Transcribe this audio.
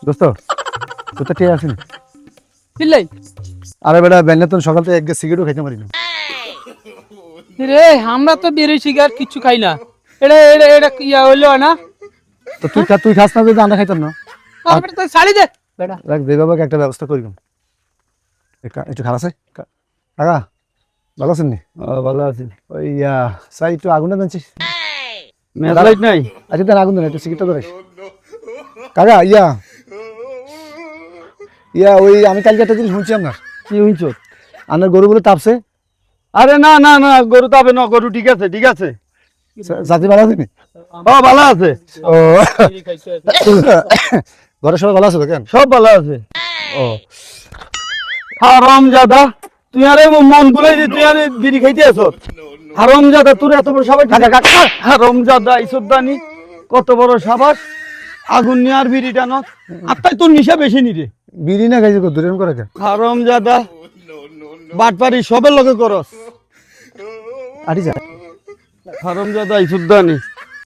দোস্ত তোর তো ঠিক আছে চিল্লাই আরে বেটা বেলে তো সকাল থেকে এক গ্লাস সিগারেটও খাইতে পারি না। রে আমরা তো বেরি সিগার কিছু খাই না। এটা এটা এটা ইয়া হইলো না। তো তুই খাস না যদি আমরা খাইতাম না। আমরা তো ছাড়ি দে বেটা। দেখ দে বাবাকে একটা ব্যবস্থা করি একটু খারাপ আছে কাকা ভালো আছেন নি? ভালো আছি। ওই সাই একটু আগুনটা জানছিস মেজ লাইট নাই? আচ্ছা তার আগুন দেন একটু সিগারেটটা ধরে কাকা ওই আমি কালকে একটা জিনিস শুনছি আপনার কি হইছ? আপনার গরুগুলো তাপছে। আরে না না না, গরু তাবে না, গরু ঠিক আছে ঠিক আছে। জাতি ভালো আছে নি? ও ভালো আছে, ও ঘরে সবাই ভালো আছে তো কেন? সব ভালো আছে। ও হারাম জাদা, তুই আরে মন গুলাই যে তুই আরে বিড়ি খাইতে আছ। হারাম জাদা, তোর এত বড় সাবাস! হারাম জাদা ইসুদ্দানি, কত বড় সাবাস! আগুন নিয়ে আর বিড়ি টানো, আত্মাই তোর নিশা বেশি নি রে। বিড়ি না খাইছে দূরেন করে কেন? হারাম জাদা, বাটপারি সবের লগে করস। আটি যা হারাম জাদা ইসুদ্দানি।